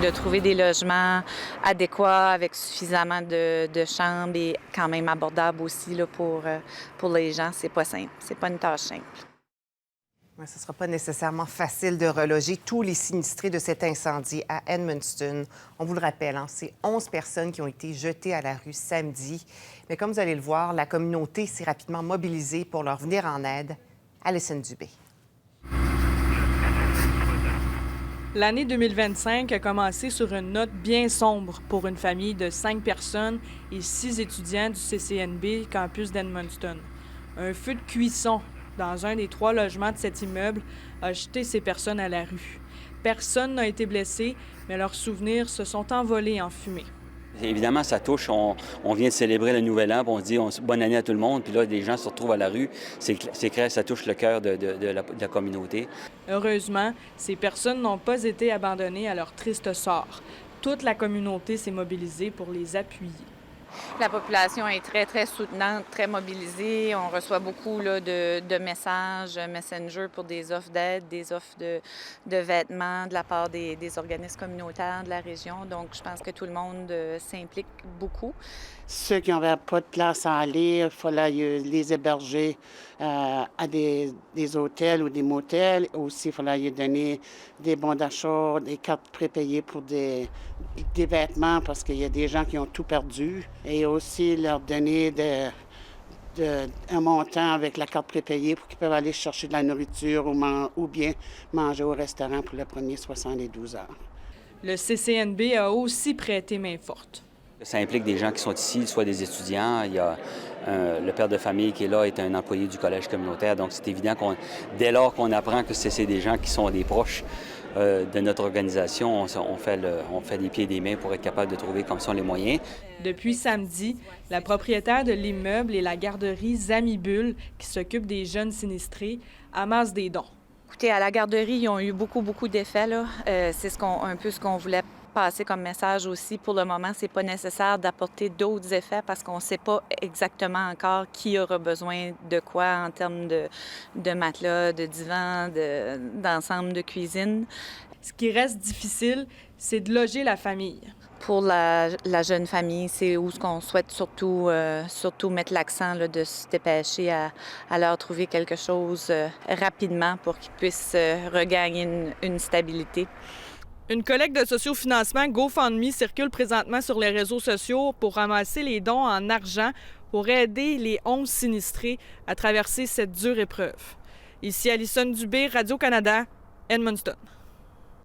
De trouver des logements adéquats avec suffisamment de chambres et quand même abordables aussi là, pour les gens, c'est pas simple. C'est pas une tâche simple. Ouais, ce ne sera pas nécessairement facile de reloger tous les sinistrés de cet incendie à Edmundston. On vous le rappelle, c'est 11 personnes qui ont été jetées à la rue samedi. Mais comme vous allez le voir, la communauté s'est rapidement mobilisée pour leur venir en aide. Alison Dubé. L'année 2025 a commencé sur une note bien sombre pour une famille de 5 personnes et 6 étudiants du CCNB campus d'Edmundston. Un feu de cuisson dans un des 3 logements de cet immeuble a jeté ces personnes à la rue. Personne n'a été blessé, mais leurs souvenirs se sont envolés en fumée. Évidemment, ça touche. On vient de célébrer le Nouvel An, puis on se dit bonne année à tout le monde. Puis là, des gens se retrouvent à la rue. C'est clair, ça touche le cœur de la communauté. Heureusement, ces personnes n'ont pas été abandonnées à leur triste sort. Toute la communauté s'est mobilisée pour les appuyer. La population est très, très soutenante, très mobilisée. On reçoit beaucoup là, de messages Messenger pour des offres d'aide, des offres de vêtements de la part des organismes communautaires de la région. Donc, je pense que tout le monde s'implique beaucoup. Ceux qui n'avaient pas de place à aller, il fallait les héberger à des hôtels ou des motels. Aussi, il fallait leur donner des bons d'achat, des cartes prépayées pour des vêtements parce qu'il y a des gens qui ont tout perdu. Et aussi leur donner un montant avec la carte prépayée pour qu'ils peuvent aller chercher de la nourriture ou bien manger au restaurant pour les premiers 72 heures. Le CCNB a aussi prêté main forte. Ça implique des gens qui sont ici, soit des étudiants. Il y a le père de famille qui est là, est un employé du collège communautaire. Donc, c'est évident dès lors qu'on apprend que c'est des gens qui sont des proches de notre organisation, on fait des pieds et des mains pour être capable de trouver comme sont les moyens. Depuis samedi, la propriétaire de l'immeuble et la garderie Zamibule, qui s'occupe des jeunes sinistrés, amassent des dons. Écoutez, à la garderie, ils ont eu beaucoup d'effets. C'est un peu ce qu'on voulait passer comme message aussi. Pour le moment, c'est pas nécessaire d'apporter d'autres effets parce qu'on ne sait pas exactement encore qui aura besoin de quoi en termes de matelas, de divans, d'ensemble de cuisine. Ce qui reste difficile, c'est de loger la famille. Pour la jeune famille, c'est où ce qu'on souhaite surtout mettre l'accent là, de se dépêcher à leur trouver quelque chose rapidement pour qu'ils puissent regagner une stabilité. Une collecte de sociofinancement GoFundMe circule présentement sur les réseaux sociaux pour ramasser les dons en argent pour aider les 11 sinistrés à traverser cette dure épreuve. Ici Alison Dubé, Radio-Canada, Edmundston.